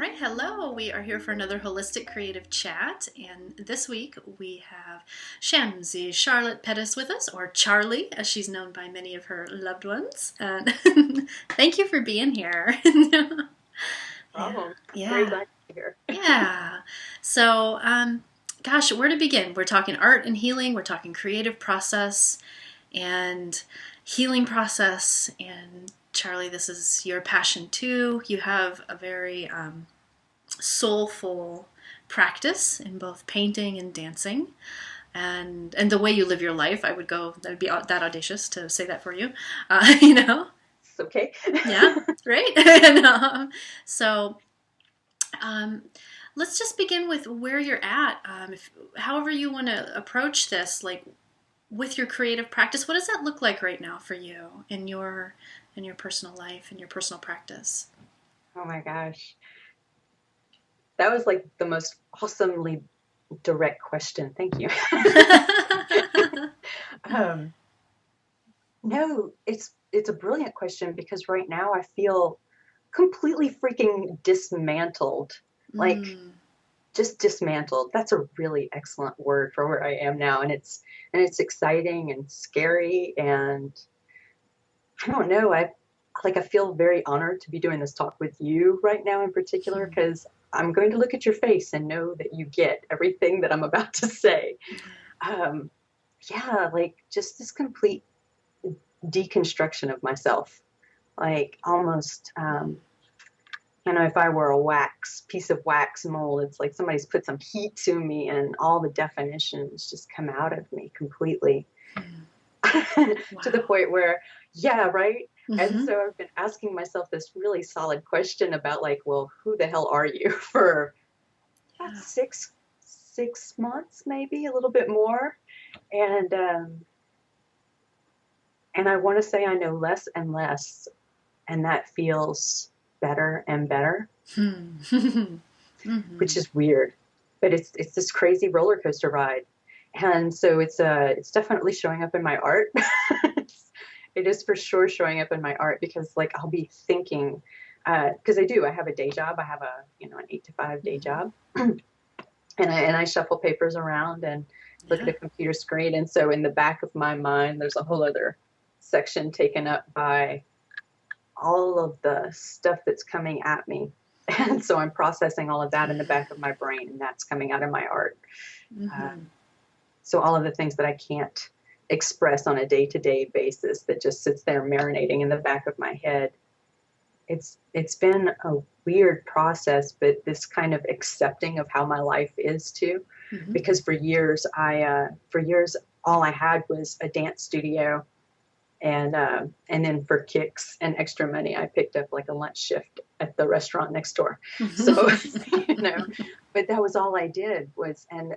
right, hello. We are here for another holistic creative chat, and this week we have Shamsi Charlotte Pettus with us, or Charlie, as she's known by many of her loved ones. And thank you for being here. Yeah, Problem. Very yeah, glad to be here. yeah. So, gosh, where to begin? We're talking art and healing. We're talking creative process and healing process. And Charlie, this is your passion too. You have a very soulful practice in both painting and dancing. And the way you live your life, I would go, that would be that audacious to say that for you. You know? It's okay. Yeah, great. So, um, let's just begin with where you're at. However you want to approach this, like with your creative practice, what does that look like right now for you in your personal life and your personal practice? Oh my gosh. That was like the most awesomely direct question. Thank you. Um, no, it's a brilliant question because right now I feel completely freaking dismantled. Like Mm, just dismantled. That's a really excellent word for where I am now. And it's exciting and scary and I don't know. I feel very honored to be doing this talk with you right now in particular mm, because I'm going to look at your face and know that you get everything that I'm about to say. Um, yeah, like just this complete deconstruction of myself, like almost, if I were a piece of wax mold, it's like somebody's put some heat to me and all the definitions just come out of me completely. mm. To the Wow. point where, yeah, right. And Mm-hmm. so I've been asking myself this really solid question about like, well, who the hell are you for about Yeah. six months, maybe a little bit more. And I want to say I know less and less, and that feels better and better, Hmm. which Mm-hmm. is weird. But it's this crazy roller coaster ride. And so it's definitely showing up in my art. It is for sure showing up in my art because like I'll be thinking because I have a day job. I have an 8 to 5 day Mm-hmm. job, and I shuffle papers around and look at Yeah. a computer screen. And so in the back of my mind, there's a whole other section taken up by all of the stuff that's coming at me. And so I'm processing all of that in the back of my brain, and that's coming out of my art. Mm-hmm. Um, so all of the things that I can't express on a day-to-day basis that just sits there marinating in the back of my head. It's been a weird process, but this kind of accepting of how my life is too, Mm-hmm. because for years all I had was a dance studio, and then for kicks and extra money, I picked up like a lunch shift at the restaurant next door. So you know, but that was all I did was and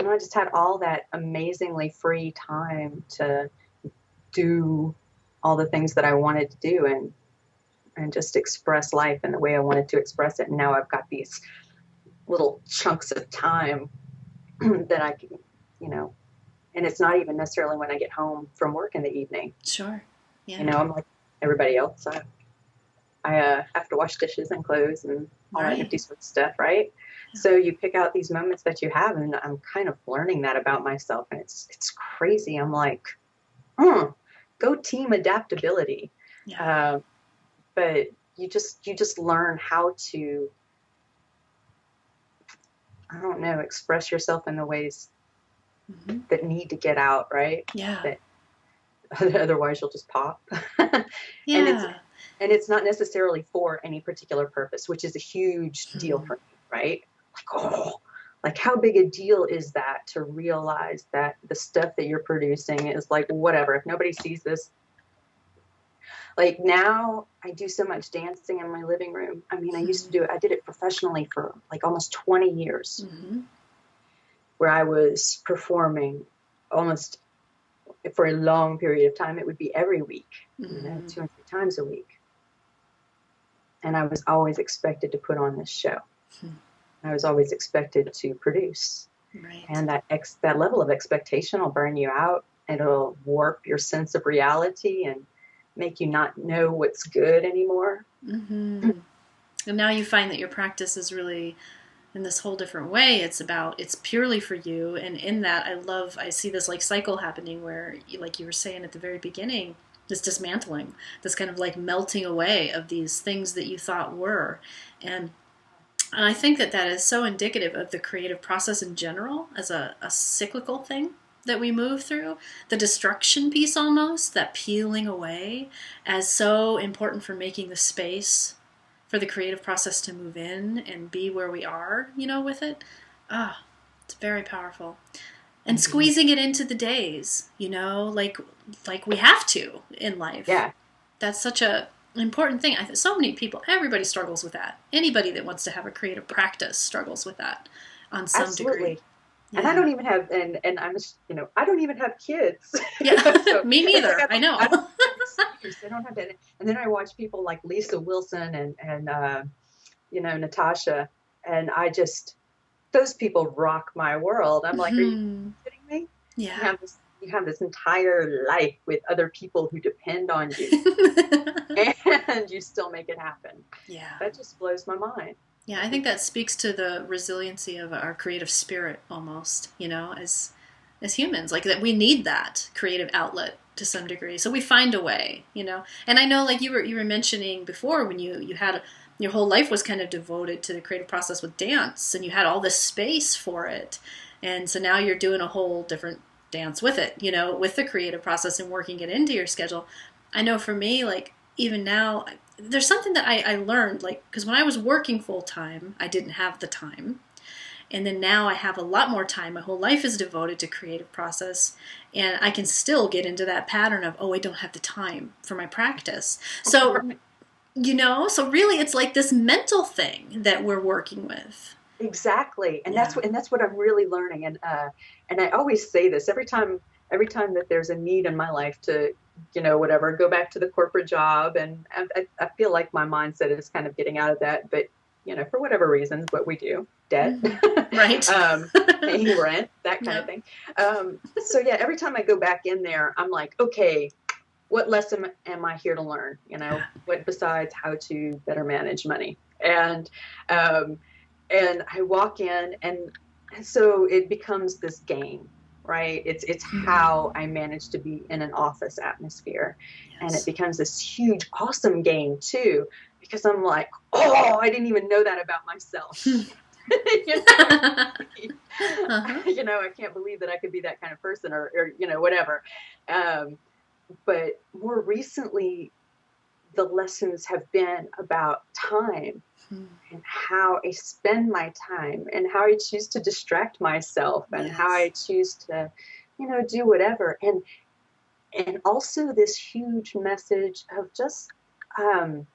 I just had all that amazingly free time to do all the things that I wanted to do and just express life in the way I wanted to express it. And now I've got these little chunks of time that I can, you know, and it's not even necessarily when I get home from work in the evening. Sure. You Yeah. know, I'm like everybody else. I have to wash dishes and clothes and all that Right. nifty sort of stuff, right? Yeah. So you pick out these moments that you have, and I'm kind of learning that about myself, and it's crazy. I'm like, go team adaptability, Yeah. uh, but you just learn how to, I don't know, express yourself in the ways Mm-hmm. that need to get out, right? Yeah. That otherwise you'll just pop, and it's Yeah. and it's not necessarily for any particular purpose, which is a huge deal Hmm. for me, right? Like, oh, like how big a deal is that to realize that the stuff that you're producing is like whatever. If nobody sees this, like now I do so much dancing in my living room. I mean, I did it professionally for like almost 20 years Mm-hmm. where I was performing almost for a long period of time. It would be every week, Mm-hmm. 2 or 3 times a week. And I was always expected to put on this show. I was always expected to produce. Right. And that level of expectation will burn you out. It'll warp your sense of reality and make you not know what's good anymore. Mm-hmm. And now you find that your practice is really in this whole different way. It's purely for you. And in that, I see this like cycle happening where, like you were saying at the very beginning, this dismantling, this kind of like melting away of these things that you thought were. And and I think that that is so indicative of the creative process in general as a cyclical thing that we move through. The destruction piece, almost, that peeling away, as so important for making the space for the creative process to move in and be where we are, with it. Ah, it's very powerful. And Mm-hmm. squeezing it into the days, like we have to in life. Yeah, That's such a important thing. I think so many people, everybody struggles with that. Anybody that wants to have a creative practice struggles with that on some degree. absolutely. And I Yeah. don't even have, and I'm, I don't even have kids. Yeah. So Me it's like neither. I I don't know. have an excuse. I don't have that. And then I watch people like Lisa Wilson and Natasha, and those people rock my world. I'm like, are you Hmm. kidding me? Yeah. You have this entire life with other people who depend on you, and you still make it happen. Yeah. That just blows my mind. Yeah, I think that speaks to the resiliency of our creative spirit almost, as humans. Like that we need that creative outlet to some degree. So we find a way. And I know like you were mentioning before when you had your whole life was kind of devoted to the creative process with dance and you had all this space for it. And so now you're doing a whole different dance with it, with the creative process and working it into your schedule. I know for me, like even now, there's something that I learned, like, because when I was working full time, I didn't have the time. And then now I have a lot more time. My whole life is devoted to creative process. And I can still get into that pattern of, oh, I don't have the time for my practice. So, Right. so really it's like this mental thing that we're working with. Exactly. And Yeah. that's what I'm really learning. And I always say this every time that there's a need in my life to, whatever, go back to the corporate job. And I feel like my mindset is kind of getting out of that, but for whatever reasons, what we do, debt, Mm-hmm. Right. um, paying rent, that kind of Yep. thing. So yeah, every time I go back in there, I'm like, okay, what lesson am I here to learn? Yeah. What besides how to better manage money? Um, and I walk in, and so it becomes this game, right? It's how Mm. I manage to be in an office atmosphere, and it Yes. becomes this huge, awesome game too, because I'm like, oh, I didn't even know that about myself. you know, Uh-huh. I can't believe that I could be that kind of person, or whatever. Um, but more recently, the lessons have been about time Hmm. and how I spend my time and how I choose to distract myself and how Yes. I choose to, do whatever. And also this huge message of just, um,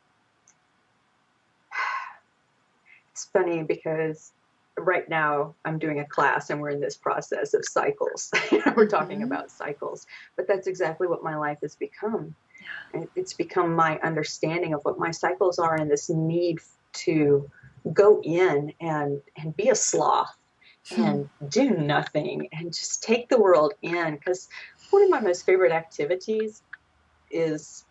it's funny because right now I'm doing a class and we're in this process of cycles. We're talking Mm-hmm. about cycles, but that's exactly what my life has become. Yeah. And it's become my understanding of what my cycles are and this need to go in and be a sloth Hmm. and do nothing and just take the world in, because one of my most favorite activities is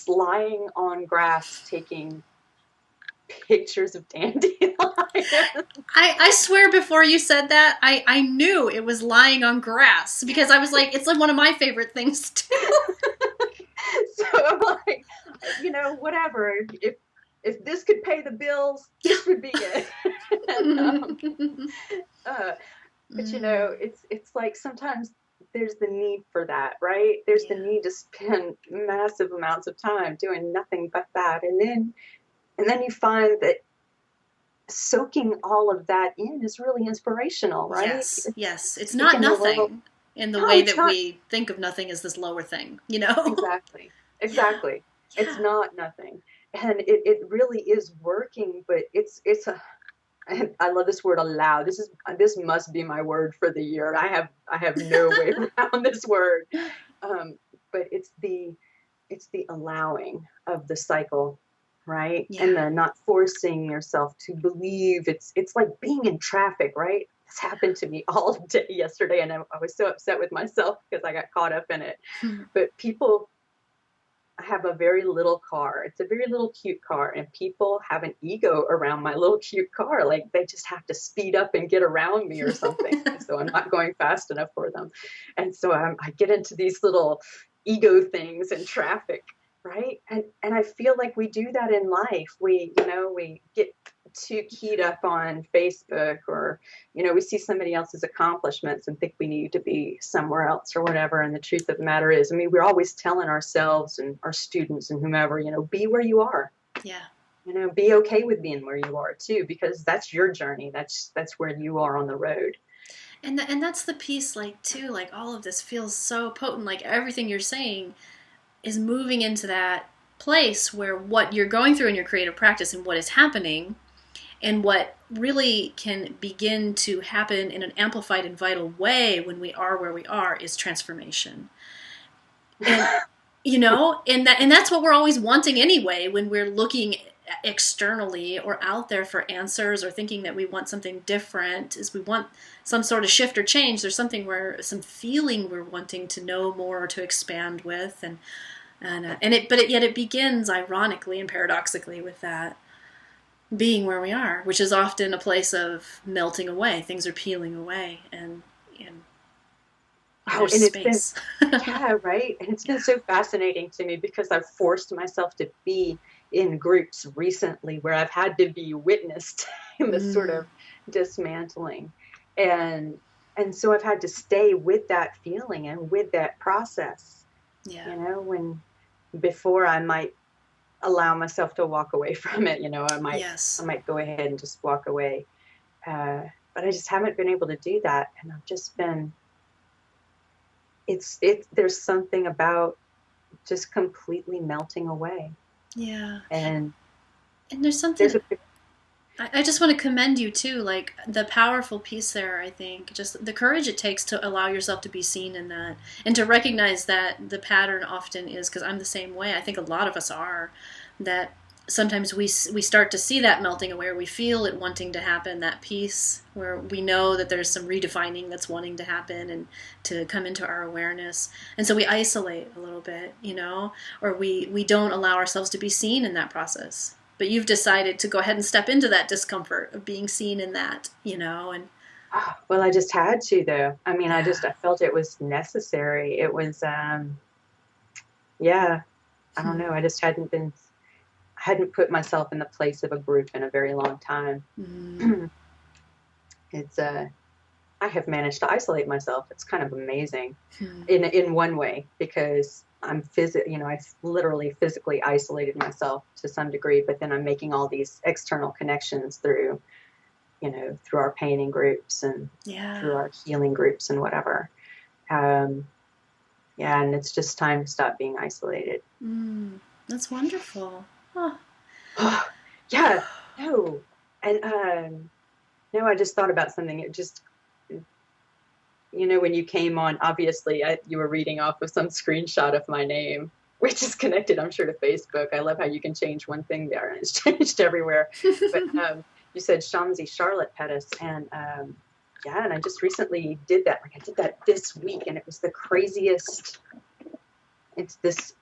lying on grass taking pictures of dandelions. I swear before you said that, I knew it was lying on grass because I was like, it's like one of my favorite things too. So I'm like, whatever. If this could pay the bills, this would be it. and, uh, but Mm, it's like sometimes there's the need for that, right? There's the yeah. need to spend massive amounts of time doing nothing but that, and then you find that soaking all of that in is really inspirational, right? Yes, yes. It's It's not taking the world. nothing in the No, way it's that not. we think of nothing as this lower thing. Exactly. Yeah, Exactly. It's yeah. not nothing. And it really is working, but it's a I love this word allow. This must be my word for the year. I have no way around this word. Um, but it's the allowing of the cycle, right? And Yeah. the not forcing yourself to believe. It's like being in traffic, right? This happened to me all day yesterday, and I was so upset with myself because I got caught up in it. But people I have a very little car. It's a very little cute car, and people have an ego around my little cute car. Like they just have to speed up and get around me or something. So I'm not going fast enough for them. And so I get into these little ego things in traffic, right? And I feel like we do that in life. We get too keyed up on Facebook, or we see somebody else's accomplishments and think we need to be somewhere else or whatever. And the truth of the matter is, I mean, we're always telling ourselves and our students and whomever, be where you are. Yeah. Be okay with being where you are too, because that's your journey. That's where you are on the road. And that's the piece, like, too, like, all of this feels so potent. Like, everything you're saying is moving into that place where what you're going through in your creative practice and what is happening and what really can begin to happen in an amplified and vital way when we are where we are is transformation. And and that's what we're always wanting anyway when we're looking externally or out there for answers or thinking that we want something different, is we want some sort of shift or change. There's something where some feeling we're wanting to know more or to expand with, yet it begins ironically and paradoxically with that being where we are, which is often a place of melting away. Things are peeling away, and Oh, there's and it's been, space. yeah, right. And it's been so fascinating to me because I've forced myself to be in groups recently where I've had to be witnessed in this sort Mm, of dismantling. And and so I've had to stay with that feeling and with that process, yeah. when before I might allow myself to walk away from it, I Yes. might go ahead and just walk away. Uh, but I just haven't been able to do that. And I've just been there's something about just completely melting away. Yeah. And And there's there's something a I just want to commend you too, like the powerful piece there, I think. Just the courage it takes to allow yourself to be seen in that and to recognize that the pattern often is, because I'm the same way. I think a lot of us are, that sometimes we start to see that melting away, or we feel it wanting to happen, that piece where we know that there's some redefining that's wanting to happen and to come into our awareness. And so we isolate a little bit, or we don't allow ourselves to be seen in that process. But you've decided to go ahead and step into that discomfort of being seen in that, and well, I just had to though. I mean, yeah. I felt it was necessary. It was yeah, I don't Hmm. know. I hadn't put myself in the place of a group in a very long time. Mm. It's I have managed to isolate myself. It's kind of amazing Hmm. in one way, because I literally physically isolated myself to some degree, but then I'm making all these external connections through our painting groups and through Yeah. our healing groups and whatever. Um, yeah, and it's just time to stop being isolated. Mm. That's wonderful. Oh. Yeah, no, and no, I just thought about something. It just, when you came on, obviously you were reading off of some screenshot of my name, which is connected, I'm sure, to Facebook. I love how you can change one thing there and it's changed everywhere. But you said Shamsi Charlotte Pettus, and yeah, and I just recently did that. Like I did that this week, and it was the craziest. It's this.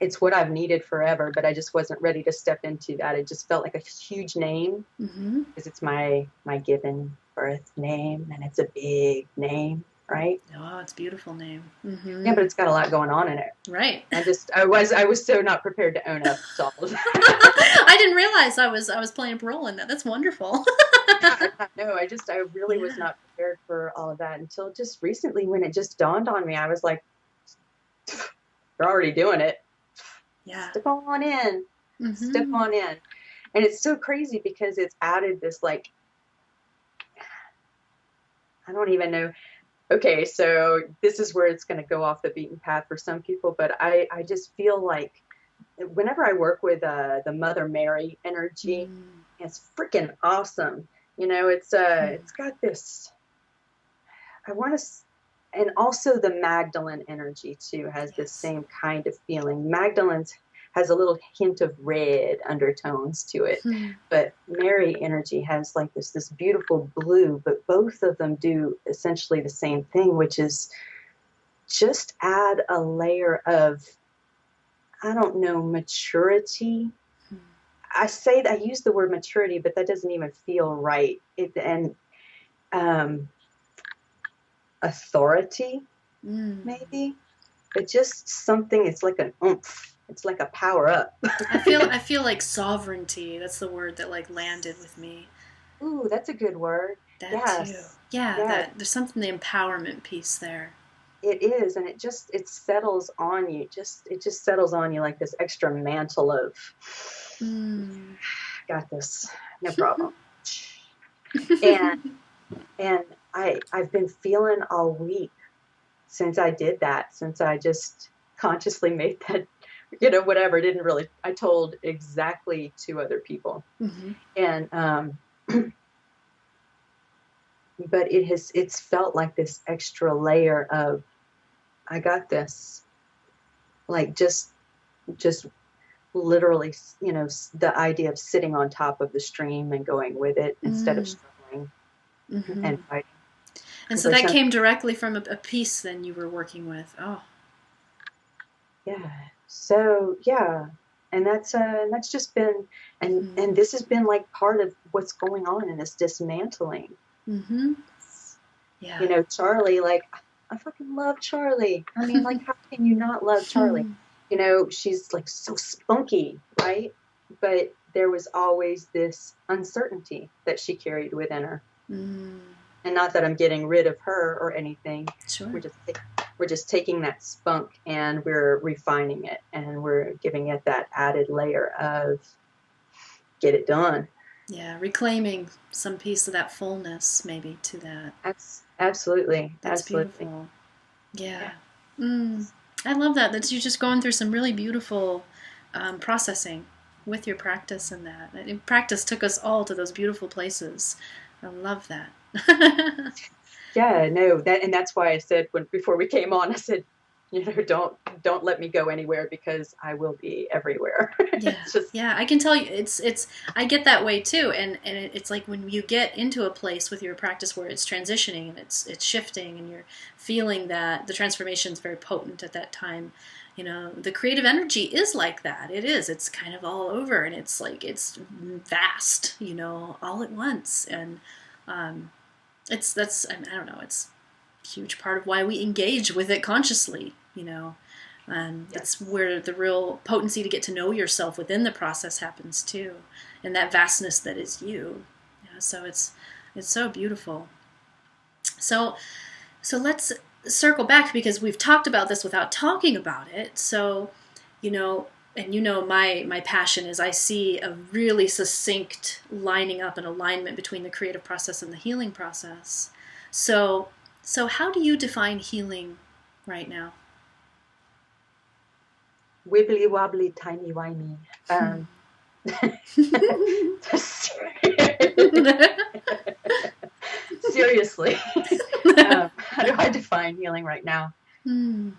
It's what I've needed forever, but I just wasn't ready to step into that. It just felt like a huge name Mm-hmm. because it's my given birth name, and it's a big name, right? Oh, it's a beautiful name. Yeah, Mm-hmm. but it's got a lot going on in it. Right. I was so not prepared to own up to all of that. I didn't realize I was playing a role in that. That's wonderful. Yeah, no, I really was Yeah. not prepared for all of that until just recently when it just dawned on me. I was like, you're already doing it. Yeah. Step on in. Step Mm-hmm. on in. And it's so crazy because it's added this, like, I don't even know. Okay, so this is where it's going to go off the beaten path for some people, but I just feel like whenever I work with the Mother Mary energy, Mm. it's freaking awesome. It's got this. I want to, and also the Magdalene energy too has this Yes. same kind of feeling. Magdalene's has a little hint of red undertones to it, Hmm. but Mary energy has like this beautiful blue. But both of them do essentially the same thing, which is just add a layer of I don't know, maturity. I use the word maturity, but that doesn't even feel right. And um, authority, Mm. maybe, but just something. It's like an oomph. It's like a power up. I feel like sovereignty. That's the word that like landed with me. Ooh, that's a good word. That too. Yes, Yeah, yes, that there's something the empowerment piece there. it is, and it settles on you. It just settles on you like this extra mantle of, Mm. got this, no problem. And and I've been feeling all week since I did that, since I just consciously made that, whatever. Didn't really. I told exactly two other people, Mm-hmm. and but it's felt like this extra layer of I got this, like just literally, the idea of sitting on top of the stream and going with it instead of Mm. struggling Mm-hmm. and fighting. And Because so I that some came directly from a piece then you were working with. Oh. Yeah. So yeah, and that's just been, Mm-hmm. and this has been like part of what's going on in this dismantling. Mm-hmm. Yeah. Charlie, like I fucking love Charlie. I mean, like, how can you not love Charlie? Mm. She's like so spunky, right? But there was always this uncertainty that she carried within her. And not that I'm getting rid of her or anything. Sure. We're just we're just taking that spunk and we're refining it and we're giving it that added layer of get it done. Yeah, reclaiming some piece of that fullness maybe to that. Absolutely, That's absolutely. beautiful. Yeah. Yeah. Mm. I love that. That you're just going through some really beautiful processing with your practice and that. And practice took us all to those beautiful places. I love that. Yeah, no, that's why I said when before we came on, I said, don't let me go anywhere because I will be everywhere. Yeah, It's just yeah, I can tell you, it's. I get that way too, and it's like when you get into a place with your practice where it's transitioning and it's shifting, and you're feeling that the transformation is very potent at that time. The creative energy is like that. It is. It's kind of all over, and it's like it's vast. All at once, and um, that's I don't know. It's a huge part of why we engage with it consciously. And that's yes. where the real potency to get to know yourself within the process happens too, and that vastness that is you. So it's so beautiful. So so let's circle back because we've talked about this without talking about it. So, you know, and my passion is I see a really succinct lining up and alignment between the creative process and the healing process. So so how do you define healing right now? Wibbly wobbly, timey wimey. Seriously, how do I define healing right now? Hmm.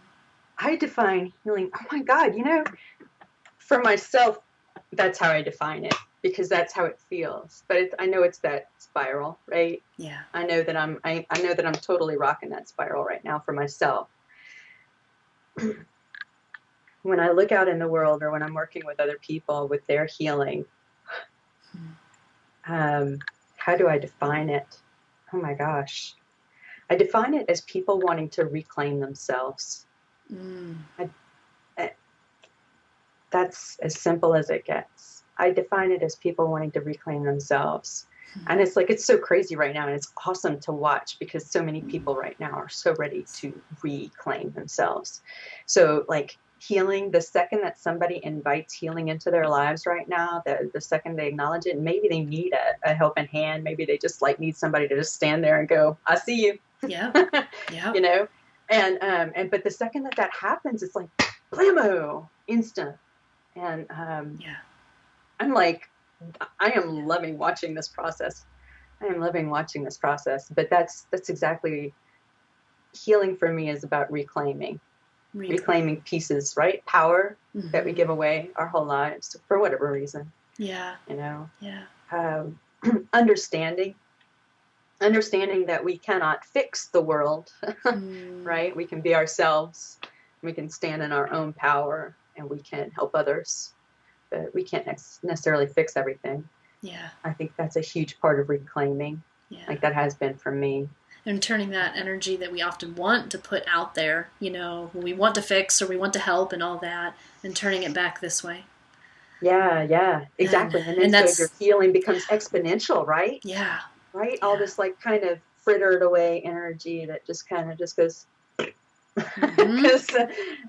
I define healing. Oh my God, for myself, that's how I define it because that's how it feels. But I know it's that spiral, right? Yeah. I know that I'm totally rocking that spiral right now for myself. When I look out in the world or when I'm working with other people with their healing, how do I define it? Oh my gosh. I define it as people wanting to reclaim themselves. Mm. I, that's as simple as it gets. I define it as people wanting to reclaim themselves. And it's like, it's so crazy right now. And it's awesome to watch because so many people right now are so ready to reclaim themselves. So, like, healing, the second that somebody invites healing into their lives right now, the second they acknowledge it, maybe they need a helping hand. Maybe they just like need somebody to just stand there and go, I see you, Yep. Yep. you know? But the second that happens, it's like, blammo, instant. And Yeah. I'm like, I am loving watching this process. I am loving watching this process. But that's exactly healing for me is about Reclaim. reclaiming pieces, right? Power that we Mm-hmm. give away our whole lives for whatever reason, Yeah. you know. Yeah. Um, understanding that we cannot fix the world, Mm. right? We can be ourselves. We can stand in our own power. and we can help others, but we can't necessarily fix everything. Yeah. I think that's a huge part of reclaiming. Yeah. Like that has been for me. And turning that energy that we often want to put out there, when we want to fix or we want to help and all that, and turning it back this way. Yeah, exactly. And then so your healing becomes exponential, right? Yeah. Right? All this like kind of frittered away energy that just kind of just goes, because,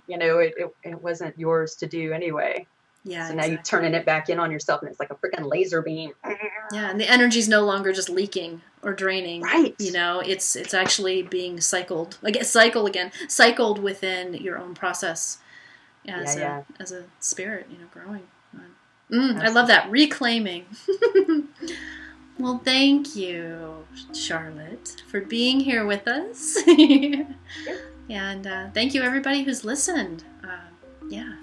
it wasn't yours to do anyway. Yeah. So now you're turning it back in on yourself, and it's like a freaking laser beam. Yeah, and the energy's no longer just leaking or draining. Right. It's actually being cycled within your own process as a spirit, growing. I love that, reclaiming. Well, thank you, Charlotte, for being here with us. And thank you, everybody who's listened. Yeah.